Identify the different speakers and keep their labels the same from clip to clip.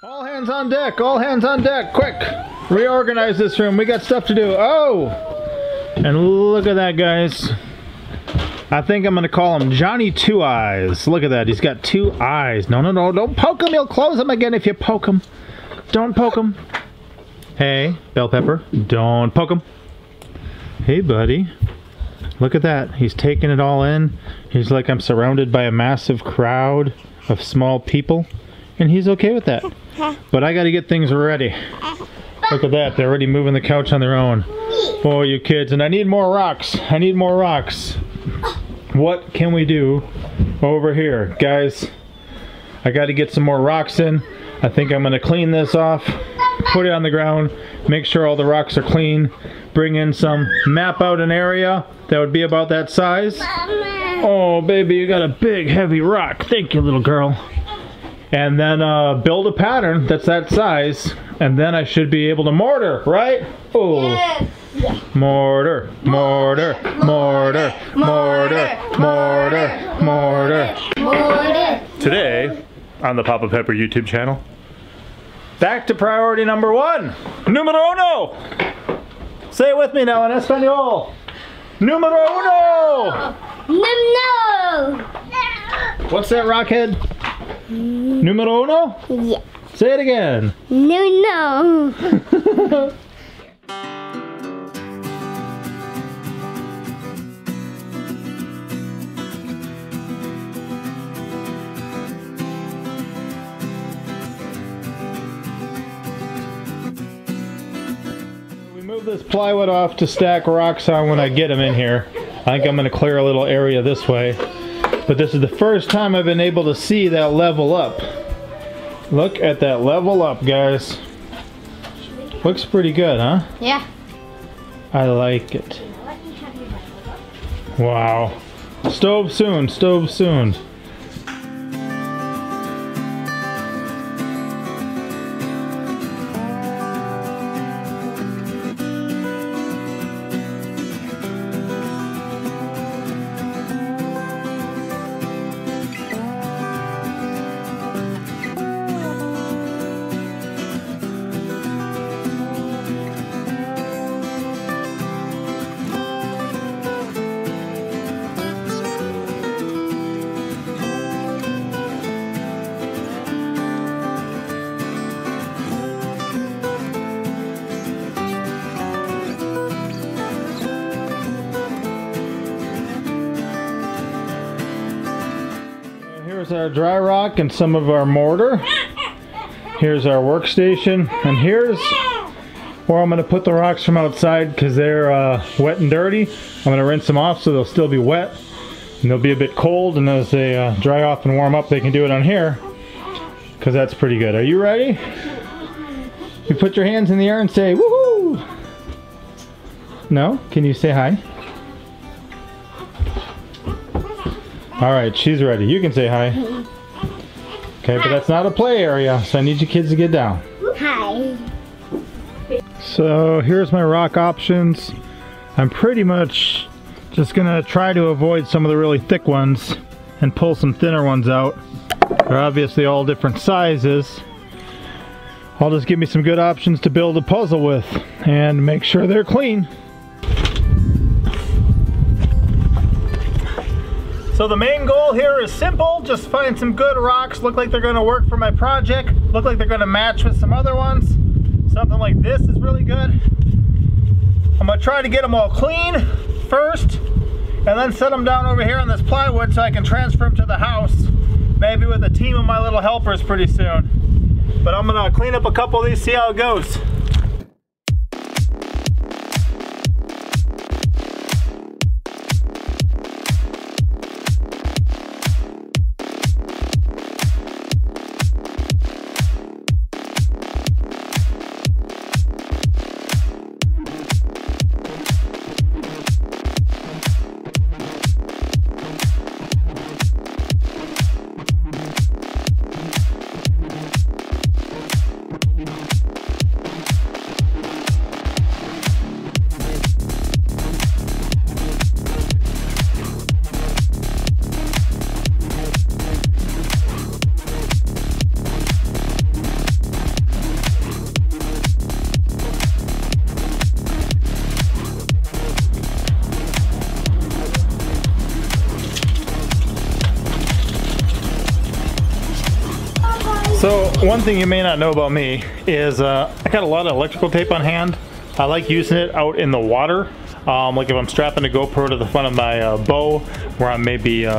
Speaker 1: All hands on deck, all hands on deck, quick! Reorganize this room, we got stuff to do. Oh! And look at that, guys. I think I'm gonna call him Johnny Two Eyes. Look at that, he's got 2 eyes. No, no, no, don't poke him, he'll close them again if you poke him. Don't poke him. Hey, Bell Pepper, don't poke him. Hey, buddy. Look at that, he's taking it all in. He's like, I'm surrounded by a massive crowd of small people. And he's okay with that. But I gotta get things ready. Look at that, they're already moving the couch on their own. Oh, you kids, and I need more rocks. I need more rocks. What can we do over here? Guys, I gotta get some more rocks in. I think I'm gonna clean this off, put it on the ground, make sure all the rocks are clean, bring in some, map out an area that would be about that size. Oh, baby, you got a big, heavy rock. Thank you, little girl. And then build a pattern that's that size, and then I should be able to mortar, right? Oh, yes. Mortar, mortar, mortar, mortar, mortar, mortar, mortar. Today, on the Papa Pepper YouTube channel, back to priority number 1, numero uno. Say it with me now in Espanol. Numero uno.
Speaker 2: No.
Speaker 1: What's that, Rockhead? Numero uno?
Speaker 2: Yeah.
Speaker 1: Say it again.
Speaker 2: No.
Speaker 1: We move this plywood off to stack rocks on when I get them in here. I think I'm going to clear a little area this way. But this is the first time I've been able to see that level up. Look at that level up, guys. Looks pretty good, huh?
Speaker 2: Yeah.
Speaker 1: I like it. Wow. Stove soon, stove soon. Here's our dry rock and some of our mortar. Here's our workstation, and here's where I'm going to put the rocks from outside because they're wet and dirty. I'm going to rinse them off so they'll still be wet and they'll be a bit cold, and as they dry off and warm up they can do it on here because that's pretty good. Are you ready? You put your hands in the air and say woohoo! No? Can you say hi? Alright, she's ready. You can say hi. Okay, but that's not a play area, so I need you kids to get down.
Speaker 2: Hi.
Speaker 1: So here's my rock options. I'm pretty much just gonna try to avoid some of the really thick ones and pull some thinner ones out. They're obviously all different sizes. I'll just give me some good options to build a puzzle with and make sure they're clean. So the main goal here is simple, just find some good rocks, look like they're gonna work for my project, look like they're gonna match with some other ones. Something like this is really good. I'm gonna try to get them all clean first, and then set them down over here on this plywood so I can transfer them to the house, maybe with a team of my little helpers pretty soon. But I'm gonna clean up a couple of these, see how it goes. So one thing you may not know about me is I got a lot of electrical tape on hand. I like using it out in the water. Like if I'm strapping a GoPro to the front of my bow, where I'm maybe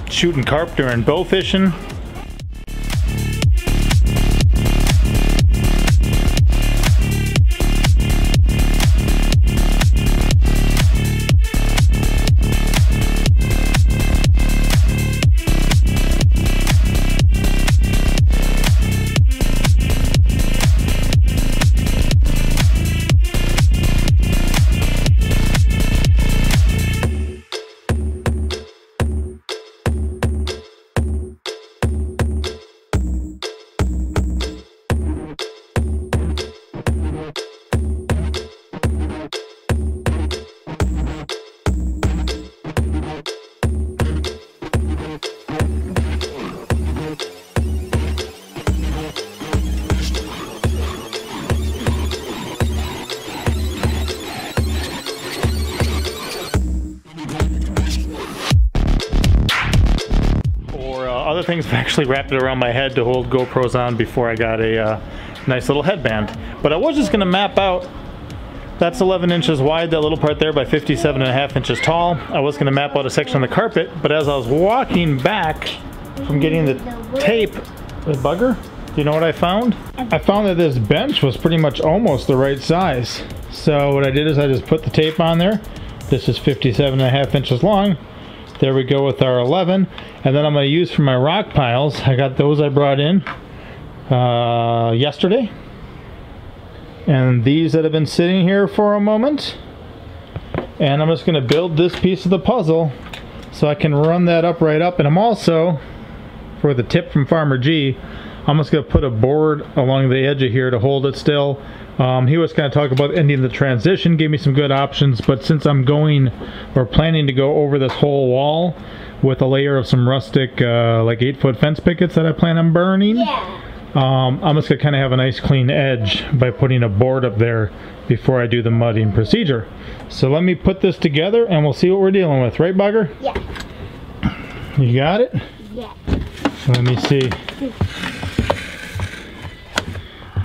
Speaker 1: shooting carp during bow fishing. Other things I've actually wrapped it around my head to hold GoPros on before I got a nice little headband. But I was just going to map out, that's 11 inches wide, that little part there, by 57.5 inches tall. I was going to map out a section on the carpet, but as I was walking back from getting the tape, the bugger, do you know what I found? I found that this bench was pretty much almost the right size. So what I did is I just put the tape on there. This is 57.5 inches long. There we go with our 11, and then I'm going to use for my rock piles. I got those I brought in yesterday, and these that have been sitting here for a moment, and I'm just going to build this piece of the puzzle so I can run that up right up. And I'm also, for the tip from Farmer G, I'm just going to put a board along the edge of here to hold it still. He was kind of talking about ending the transition, gave me some good options, but since I'm going or planning to go over this whole wall with a layer of some rustic like 8-foot fence pickets that I plan on burning, I'm just going to kind of have a nice clean edge by putting a board up there before I do the mudding procedure. So let me put this together and we'll see what we're dealing with. Right, Bugger?
Speaker 2: Yeah.
Speaker 1: You got it?
Speaker 2: Yeah.
Speaker 1: Let me see.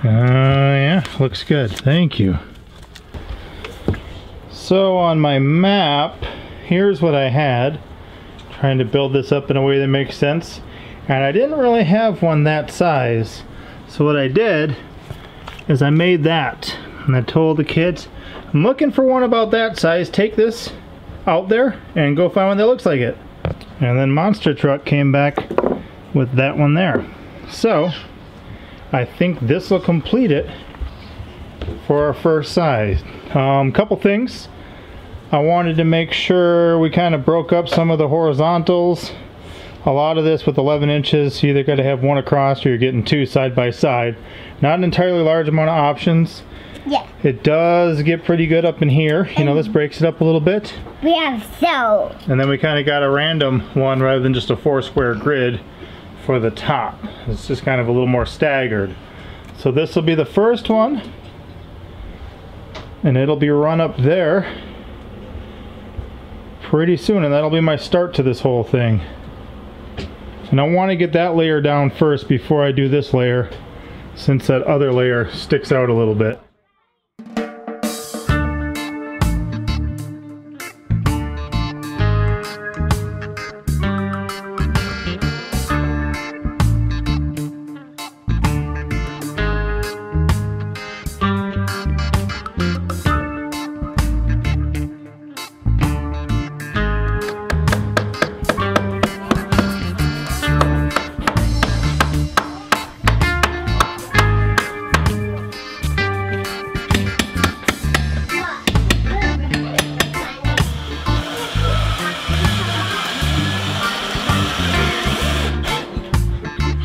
Speaker 1: Yeah, looks good. Thank you. So on my map, here's what I had. Trying to build this up in a way that makes sense. And I didn't really have one that size. So what I did is I made that. And I told the kids, I'm looking for one about that size. Take this out there and go find one that looks like it. And then Monster Truck came back with that one there. So I think this will complete it for our first size. Couple things. I wanted to make sure we kind of broke up some of the horizontals. A lot of this with 11 inches, you either got to have one across or you're getting two side by side. Not an entirely large amount of options.
Speaker 2: Yeah.
Speaker 1: It does get pretty good up in here. You know, this breaks it up a little bit.
Speaker 2: We have so.
Speaker 1: And then we kind of got a random one rather than just a 4-square grid for the top. It's just kind of a little more staggered. So this will be the first one, and it'll be run up there pretty soon, and that'll be my start to this whole thing. And I want to get that layer down first before I do this layer, since that other layer sticks out a little bit.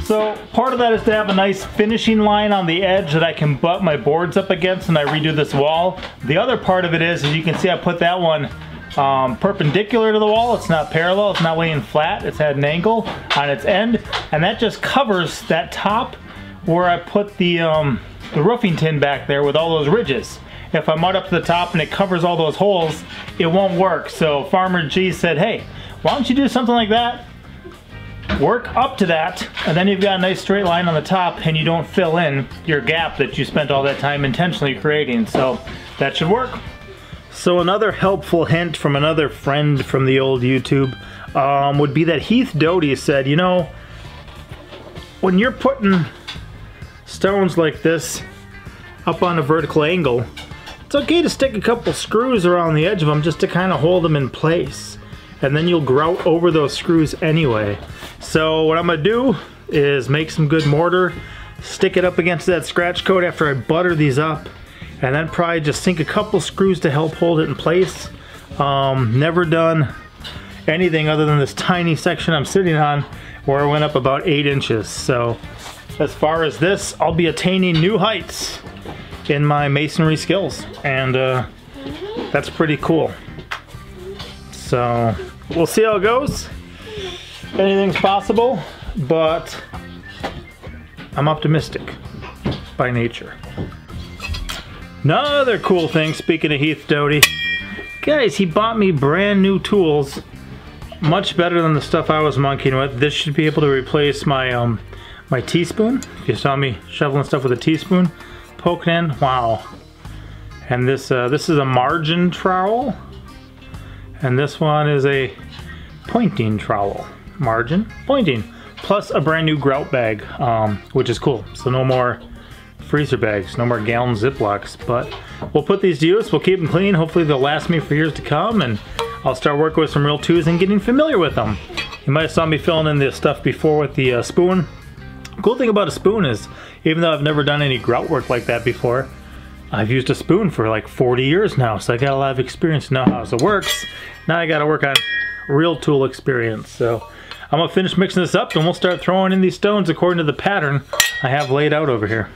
Speaker 1: So part of that is to have a nice finishing line on the edge that I can butt my boards up against when I redo this wall. The other part of it is, as you can see, I put that one perpendicular to the wall. It's not parallel, it's not laying flat, it's at an angle on its end, and that just covers that top where I put the roofing tin back there with all those ridges. If I mud up to the top and it covers all those holes, it won't work. So Farmer G said, hey, why don't you do something like that? Work up to that, and then you've got a nice straight line on the top, and you don't fill in your gap that you spent all that time intentionally creating. So that should work. So another helpful hint from another friend from the old YouTube would be that Heath Doty said, you know, when you're putting stones like this up on a vertical angle, it's okay to stick a couple screws around the edge of them just to kind of hold them in place. And then you'll grout over those screws anyway. So what I'm gonna do is make some good mortar, stick it up against that scratch coat after I butter these up, and then probably just sink a couple screws to help hold it in place. Never done anything other than this tiny section I'm sitting on where I went up about 8 inches. So as far as this, I'll be attaining new heights in my masonry skills, and that's pretty cool. So we'll see how it goes. Anything's possible, but I'm optimistic by nature. Another cool thing, speaking of Heath Doty, guys, he bought me brand new tools, much better than the stuff I was monkeying with. This should be able to replace my my teaspoon. If you saw me shoveling stuff with a teaspoon, poking in, wow. And this is a margin trowel. And this one is a pointing trowel. Margin, pointing. Plus a brand new grout bag, which is cool. So no more freezer bags, no more gallon Ziplocs. But we'll put these to use, we'll keep them clean. Hopefully they'll last me for years to come, and I'll start working with some real tools and getting familiar with them. You might have saw me filling in this stuff before with the spoon. Cool thing about a spoon is, even though I've never done any grout work like that before, I've used a spoon for like 40 years now, so I got a lot of experience to know how it works. Now I gotta work on real tool experience. So I'm gonna finish mixing this up and we'll start throwing in these stones according to the pattern I have laid out over here.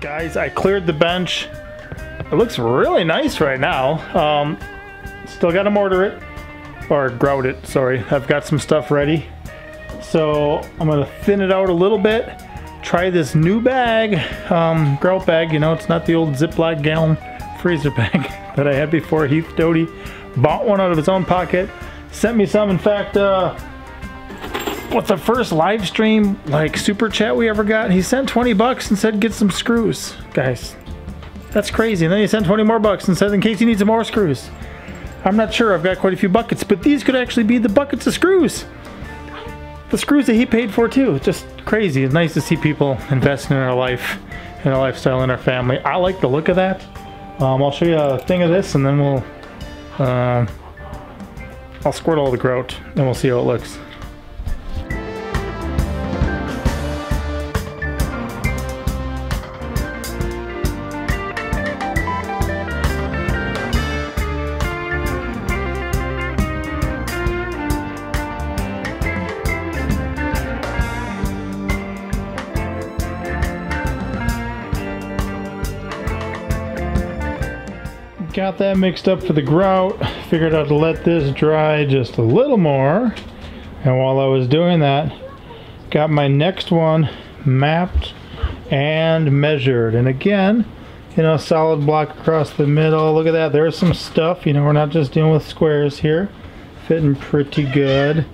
Speaker 1: Guys, I cleared the bench. It looks really nice right now. Still got to mortar it, or grout it, sorry. I've got some stuff ready. So I'm gonna thin it out a little bit. Try this new bag, grout bag. You know, it's not the old Ziploc gallon freezer bag that I had before. Heath Doty bought one out of his own pocket, sent me some. In fact, with the first live stream, like super chat we ever got, he sent 20 bucks and said get some screws. Guys, that's crazy. And then he sent 20 more bucks and said in case he needs some more screws. I'm not sure, I've got quite a few buckets, but these could actually be the buckets of screws. The screws that he paid for too. Just crazy. It's nice to see people investing in our life and a lifestyle in our family. I like the look of that. I'll show you a thing of this, and then we'll I'll squirt all the grout, and we'll see how it looks. Got that mixed up for the grout. Figured out to let this dry just a little more. And while I was doing that, got my next one mapped and measured. And again, you know, solid block across the middle. Look at that. There's some stuff. You know, we're not just dealing with squares here. Fitting pretty good.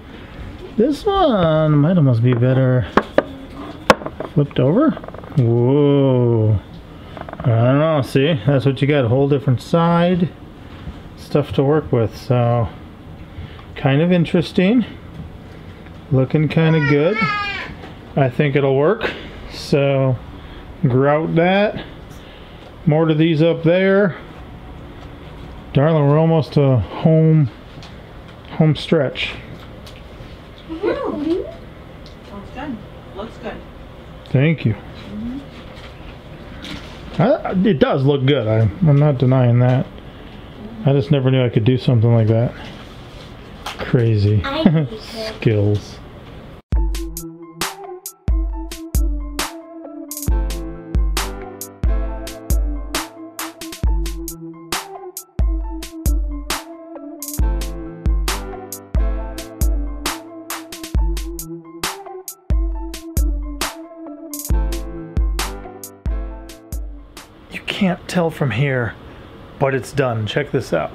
Speaker 1: This one might almost be better flipped over. Whoa. I don't know, see, that's what you got, a whole different side stuff to work with, so kind of interesting, looking kind of good. I think it'll work, so grout that, mortar these up there. Darling, we're almost to home stretch.
Speaker 3: Looks good. Looks good.
Speaker 1: Thank you. It does look good. I'm not denying that. I just never knew I could do something like that. Crazy skills. Can't tell from here, but it's done. Check this out.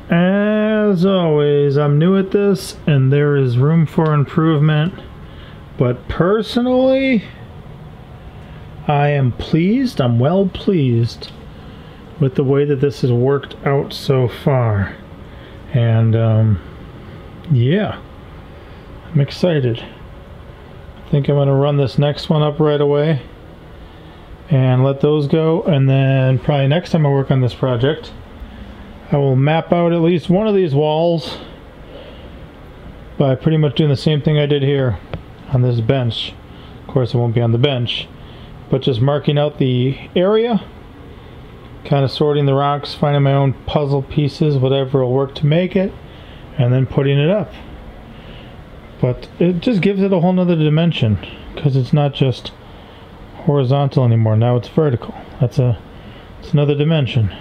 Speaker 1: As always, I'm new at this and there is room for improvement, but personally I am pleased. I'm well pleased with the way that this has worked out so far, and yeah, I'm excited. I think I'm gonna run this next one up right away and let those go, and then probably next time I work on this project I will map out at least one of these walls by pretty much doing the same thing I did here on this bench. Of course it won't be on the bench, but just marking out the area, kind of sorting the rocks, finding my own puzzle pieces, whatever will work to make it, and then putting it up. But it just gives it a whole nother dimension, because it's not just horizontal anymore. Now it's vertical. It's another dimension.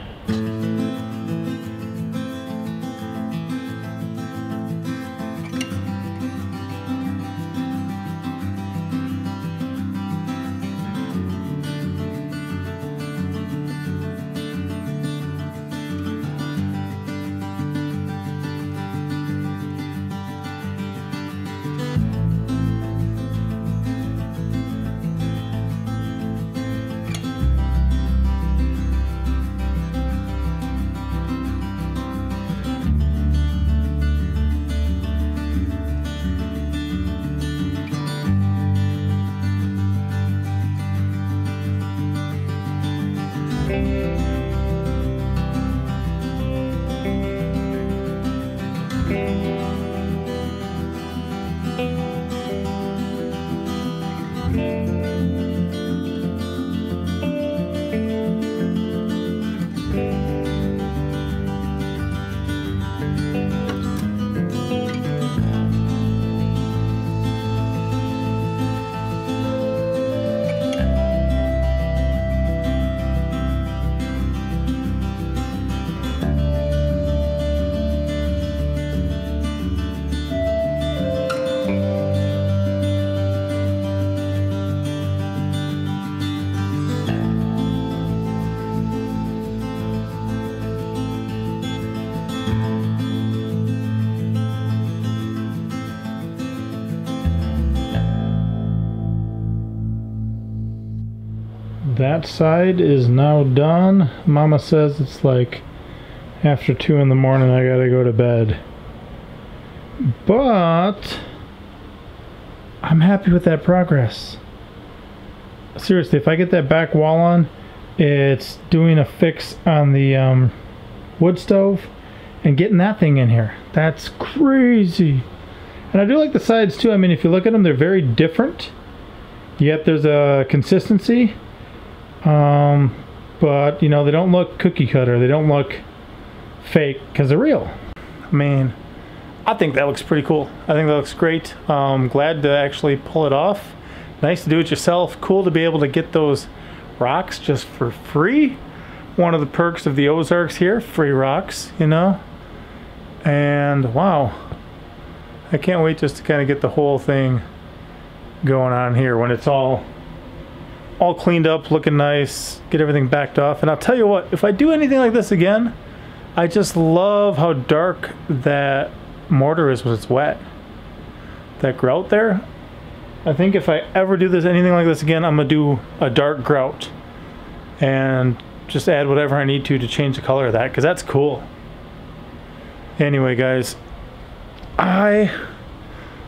Speaker 1: That side is now done. Mama says it's like after 2 in the morning I gotta go to bed. But I'm happy with that progress. seriously, if I get that back wall on, it's doing a fix on the wood stove and getting that thing in here. That's crazy. And I do like the sides too. I mean, if you look at them, they're very different, yet there's a consistency. But you know, they don't look cookie cutter. They don't look fake because they're real. I mean, I think that looks pretty cool. I think that looks great. Glad to actually pull it off. Nice to do it yourself. Cool to be able to get those rocks just for free. One of the perks of the Ozarks here, free rocks, you know. And wow, I can't wait just to kind of get the whole thing going on here when it's all cleaned up, looking nice, get everything backed off. And I'll tell you what, if I do anything like this again, I just love how dark that mortar is when it's wet. That grout there, I think if I ever do this anything like this again, I'm gonna do a dark grout and just add whatever I need to change the color of that, because that's cool. Anyway guys, I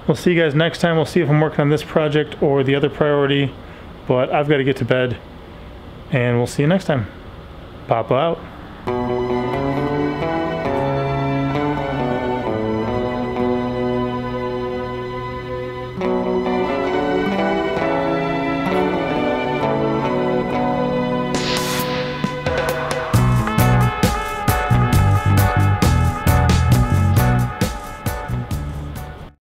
Speaker 1: will see you guys next time. We'll see if I'm working on this project or the other priority, but I've got to get to bed, and we'll see you next time. Papa out.